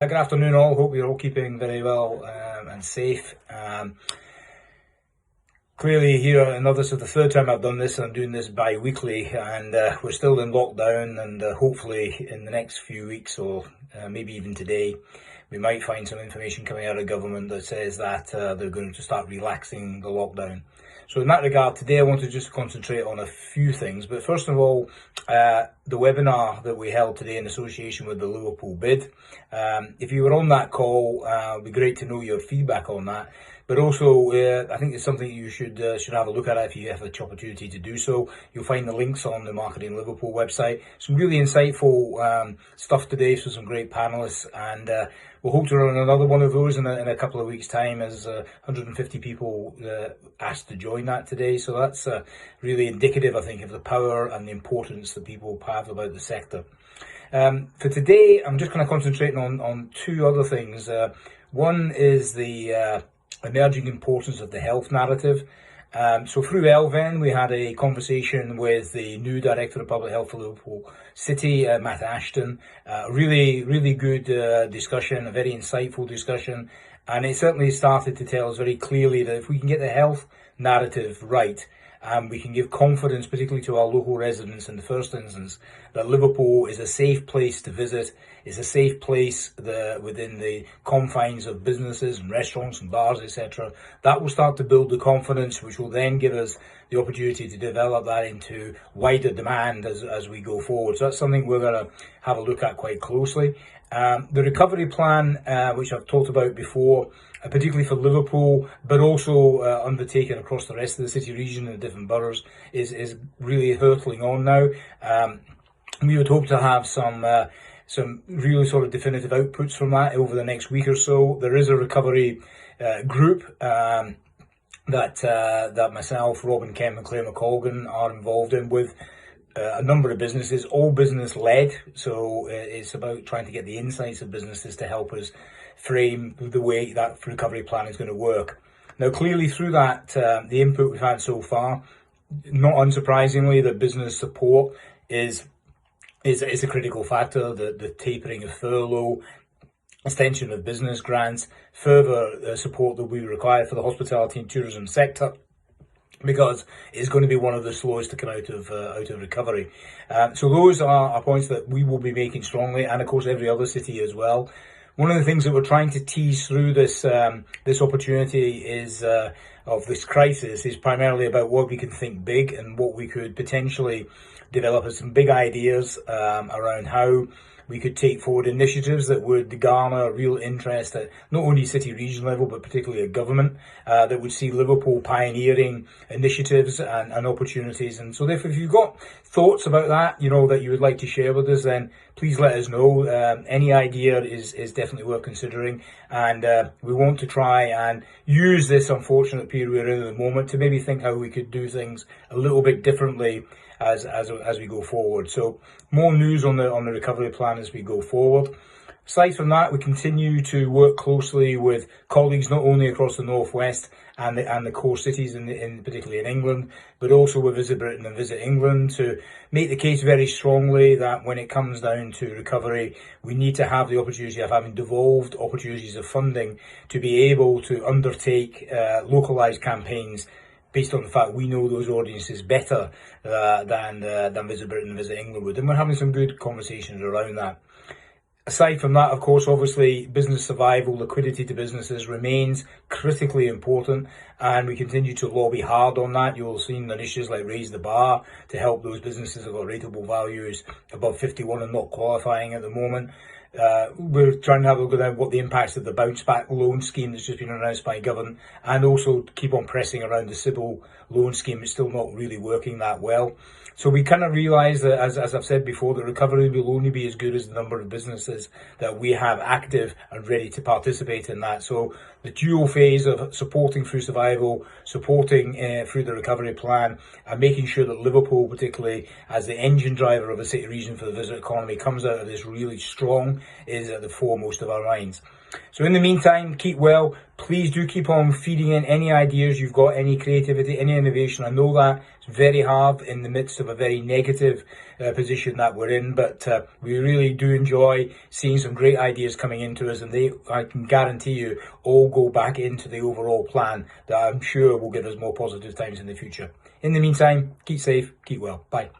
Good afternoon all, hope you're all keeping very well and safe. Clearly here, and this is the third time I've done this, and I'm doing this bi-weekly, and we're still in lockdown, and hopefully in the next few weeks or maybe even today, we might find some information coming out of government that says that they're going to start relaxing the lockdown. So in that regard, today I want to just concentrate on a few things. But first of all, the webinar that we held today in association with the Liverpool bid. If you were on that call, it'd be great to know your feedback on that. But also, I think it's something you should have a look at if you have the opportunity to do so. You'll find the links on the Marketing Liverpool website. Some really insightful stuff today, so some great panelists, and we'll hope to run another one of those in a couple of weeks' time, as 150 people asked to join that today. So that's really indicative, I think, of the power and the importance that people have about the sector. For today, I'm just going to concentrate on two other things. One is the emerging importance of the health narrative. So through Elven, we had a conversation with the new Director of Public Health for Liverpool City, Matt Ashton. Really good discussion, a very insightful discussion. And it certainly started to tell us very clearly that if we can get the health narrative right, we can give confidence, particularly to our local residents in the first instance, that Liverpool is a safe place to visit, is a safe place within the confines of businesses and restaurants and bars, etc. That will start to build the confidence, which will then give us the opportunity to develop that into wider demand as we go forward. So that's something we're going to have a look at quite closely. The recovery plan, which I've talked about before, particularly for Liverpool, but also undertaken across the rest of the city region and the different boroughs, is really hurtling on now. We would hope to have some really sort of definitive outputs from that over the next week or so. There is a recovery group that myself, Robin Kemp and Claire McColgan are involved in with a number of businesses, all business led. So it's about trying to get the insights of businesses to help us frame the way that recovery plan is going to work. Now, clearly through that, the input we've had so far, not unsurprisingly, that business support is a critical factor. The tapering of furlough, extension of business grants, further support that we require for the hospitality and tourism sector, because it's going to be one of the slowest to come out of recovery. So those are points that we will be making strongly, and of course every other city as well. One of the things that we're trying to tease through this opportunity is of this crisis is primarily about what we can think big and what we could potentially develop as some big ideas around how we could take forward initiatives that would garner real interest at not only city region level, but particularly at government, that would see Liverpool pioneering initiatives and opportunities. And so if you've got thoughts about that, that you would like to share with us, then please let us know. Any idea is definitely worth considering. And we want to try and use this unfortunate period we're in at the moment to maybe think how we could do things a little bit differently as we go forward. So more news on the recovery plan as we go forward. Aside from that, we continue to work closely with colleagues not only across the Northwest and the core cities, particularly in England, but also with Visit Britain and Visit England, to make the case very strongly that when it comes down to recovery, we need to have the opportunity of having devolved opportunities of funding to be able to undertake localised campaigns based on the fact we know those audiences better than Visit Britain and Visit England would. And we're having some good conversations around that. Aside from that, of course, obviously, business survival, liquidity to businesses remains critically important, and we continue to lobby hard on that. You'll have seen initiatives like Raise the Bar to help those businesses that have got rateable values above 51 and not qualifying at the moment. We're trying to have a look at what the impacts of the bounce back loan scheme that's just been announced by government, and also keep on pressing around the Sybil loan scheme. It's still not really working that well. So we kind of realise that, as I've said before, that recovery will only be as good as the number of businesses that we have active and ready to participate in that. So the dual phase of supporting through survival, supporting through the recovery plan, and making sure that Liverpool, particularly as the engine driver of the city region for the visitor economy, comes out of this really strong is at the foremost of our minds. So in the meantime, keep well. Please do keep on feeding in any ideas you've got, any creativity, any innovation. I know that it's very hard in the midst of a very negative position that we're in, but we really do enjoy seeing some great ideas coming into us, and I can guarantee you, all go back into the overall plan that I'm sure will give us more positive times in the future. In the meantime, keep safe, keep well. Bye.